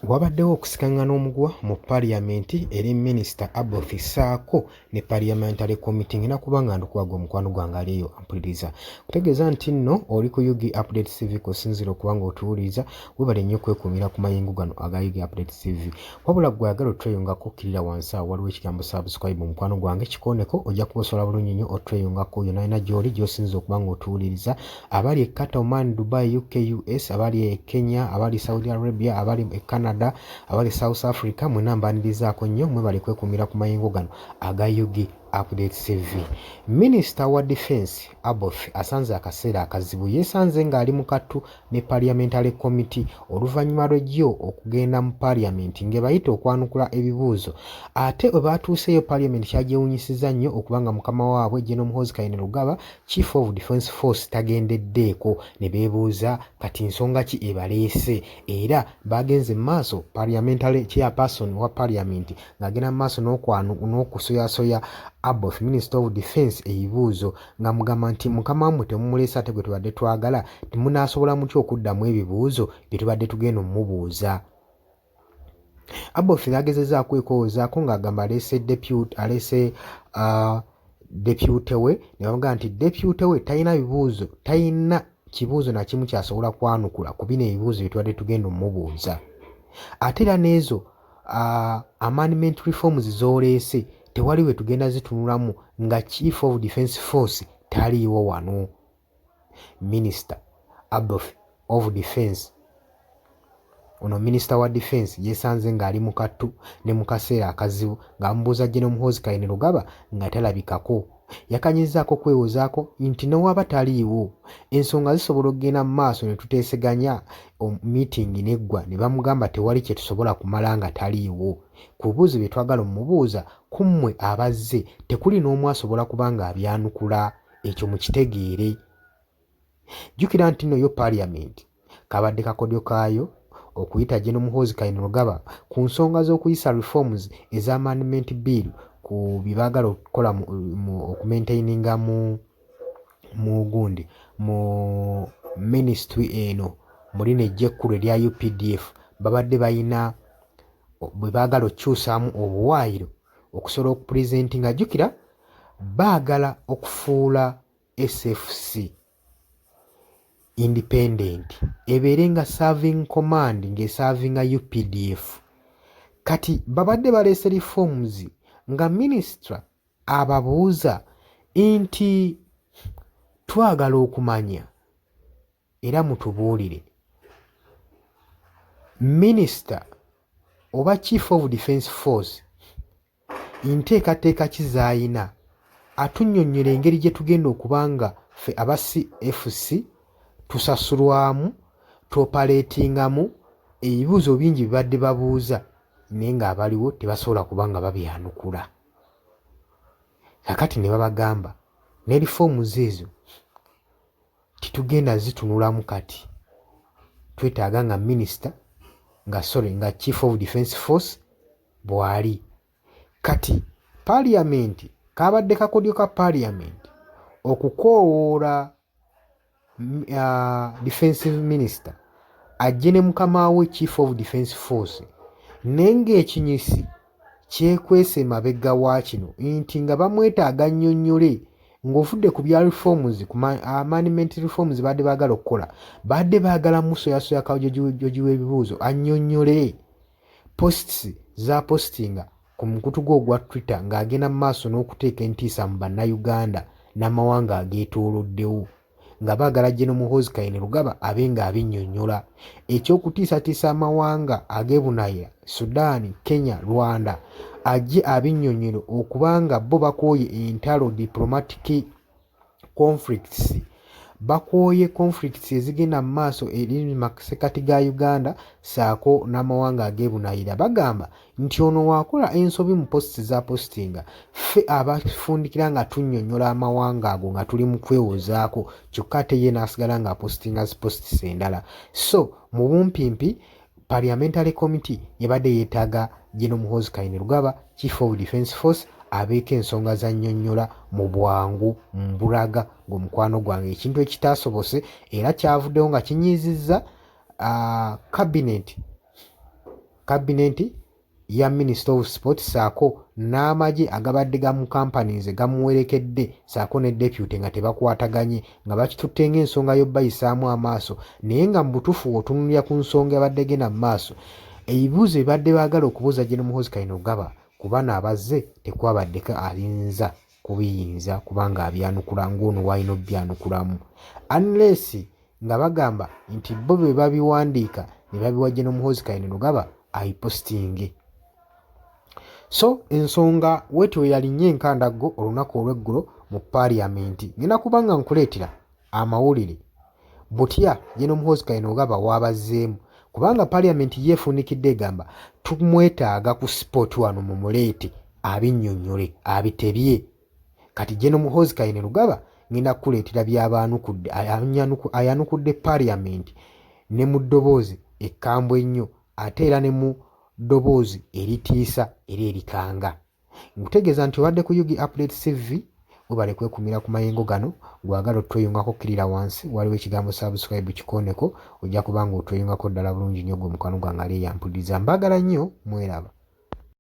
Wabaddewo okusikangana omugwa mu Paliamenti eri Minisita Abbott ssaako ne Parliamentary Committee ngina kubanga ndikuwaga omukwano gwange aliyo ampuliriza. Kutegeeza nti nno oli ku Yugi Update TV kusinziira okubanga otuwuliriza webale nnyo kwekuumira ku mayingu gano aga Yugi Update TV. Wabula gwe ayagala otweyongako okkirira wansi awo waliwo ekigambo subscribe omukwano gwange kikooneko ojja kuba osobola bulungi nnyo otweyongako yonna yonna gy'oli gy'osinza okubanga otuwuliriza. Abali e Qatar, Oman, Dubai, UK, US, abali e Kenya, abali Saudi Arabia, abali e Canada, abali South Africa, mwena mbanirizaako nnyo mwebale kwekuumira ku mayingo gano aga Yugi Update TV. Minisita wa Defense Abbott asanze akaseera akazibu, yeesanze ng'ali mu kattu ne Parliamentary Committee oluvannyuma lw'ejjo okugenda mu Parliament ng'ebayita okwanukula ebibuuzo. Ate bwe baatuuseeyo Parliament kyagyewunyisizza nnyo okubanga mukama waabwe General Muhoozi Kainerugaba, Chief of Defence Force, tagendeddeeko ne beebuuza kati nsonga ki ebaleese, era bagenze mu maaso Parliamentary Chairperson wa Parliament ng'agenda mu maaso n'okusoyasoya Abbott, Minister of Defence, ebibuuzo nga mugamba nti mukama wammwe temumuleesa ate gwe tubadde twagala, timunaasobola mutya okuddamu ebibuuzo bye tubadde tugenda omubuuza. Abbott yagezezzaako okwekowoozaako ng'agamba aleese deputy we ne bamugamba nti deputy we talina bibuuzo, talina kibuuzo na kimu kyasobola kwanukula ku bino ebibuuzo bye tubadde tugenda omubuuza. Ate era n'ezo amendment reforms z'oleese tewali we tugenda zitunulamu nga Chief of Defence Force taliiwo wano. Minister Abbott of Defence, ono Minister wa Defence, yeesanze ng'ali mu kattu ne mu kaseera akazibu ng'amubuuza General Muhoozi Kainerugaba nga talabikako. Yakanyizzaako kwewozaako nti newaba taliiwo ensonga zisobola okugenda mu maaso ne tuteeseganya meeting neggwa ne bamugamba tewali kye tusobola kumala nga taliiwo. Ku bubuuzo bye twagala omubuuza ku mmwe abazze tekuli n'omu asobola kuba ng'abyanukula, ekyo mukitegeere. Jjukira nti nno yo Parliament kabadde kakodyo kaayo okuyita General Muhoozi Kainerugaba ku nsonga z'okuyisa reforms ez'amendment bill ku bye baagala okukola okumaintaininga mu ministry eno mu lino ejjekkulu erya UPDF. Babadde balina bwe baagala okukyusaamu obuwaayiro okusobola okupurezentinga. Jjukira baagala okufuula SFC independent ebeere nga serving command ng'eservinga UPDF. Kati babadde baleese reforms nga minisita ababuuza nti twagala okumanya era mutubuulire minisita oba Chief of Defence Force nteekateeka ki z'ayina atunnyonnyole engeri gye tugenda okubanga ffe aba CFC tusasulwamu tuopaleetingamu. Ebibuuzo bingi bibadde babuuza naye ng'abaliwo tebasobola kubanga babyanukula. Kakati ne babagamba ne reforms ezo titugenda zitunulamu, kati twetaaga nga minisita nga Chief of Defence Force bw'ali. Kati Parliament kabadde kakodyo ka Parliament okukoowoola Defensive Minister ajje ne mukama we Chief of Defence Force naye ng'ekinyisi kyekwese mabega wa kino nti nga bamwetaaga nnyonnyole ng'ofudde ku bya reforms ku amendment reforms badde baagala okukola, badde baagala musoyasoya kajoji w'ebibuuzo annyonnyole posts za postinga ku mukutu gwe ogwa Twitter ng'agenda mu maaso n'okuteeka entiisa mu bannayuganda n'amawanga ageetooloddewo nga baagala General Muhoozi Kainerugaba abe ng'abinnyonnyola. Eky'okutiisatiisa amawanga ag'ebunaayira Sudan, Kenya, Rwanda ajje abinnyonnyole okubanga bo bakooye entalo diplomatic conflicts, bakooye conflicts ezigenda mu maaso eri mu masekati ga Uganda saako n'amawanga ag'ebunaayira. Bagamba nti ono waakola ensobi mu posts za postinga, ffe abafundikira nga tunnyonnyola amawanga ago nga tuli mu kwewozaako, kyokka ate ye n'asigala nga postinga posts endala. So mu bumpimpi Parliamentary Committee yabadde yeetaaga General Muhoozi Kainerugaba, Chief of Defence Force, abeeko ensonga za nnyonnyola mu bwangu mbulaga ng'omukwano gwange, ekintu ekitaasobose era kyavuddewo nga kinyiizizza cabinet cabinet ya Minister of Sport saako n'amagye agabadde gamu companies gamuwerekedde saako ne deputy nga tebakwataganye nga bakitutte ng'ensonga y'obbayisaamu amaaso naye nga mu butuufu otunulira ku nsonga ebadde genda mu maaso ebibuuzo ebadde baagala okubuuza General Muhoozi Kainerugaba ku bano abazze tekwabaddeko ayinza kubiyinza kubanga abyanukula ng'ono w'alina obbyanukulamu unless nga bagamba nti bo be babiwandiika ne babiwa General Muhoozi Kainerugaba ayipostinge. So ensonga wetyo yalinnya enkandaggo olunaku olw'eggulo mu paaliyamenti ngenda kubanga nkuleetera amawulire butya General Muhoozi Kainerugaba w'abazzeemu kubanga paaliyamenti yeefunikidde egamba tumwetaaga ku sport wano mumuleete abinnyonnyole abitebye kati General Muhoozi Kainerugaba ngenda kukuleetera by'abaanukudde ayanukudde paaliyamenti ne mu ddoboozi ekkambwe ennyo ate era ne mu ddoboozi eritiisa era erikanga. Nkutegeeza nti obadde ku Yugi Updates TV webale kwekumira ku mayengo gano gwagala otweyungako kirira wansi waliwo ekigambo subscribe kikooneko ojja kubanga otweyungako ddala bulungi nnyo gwe mukwano gwange ali eyampuliriza mbagala nnyo mweraba.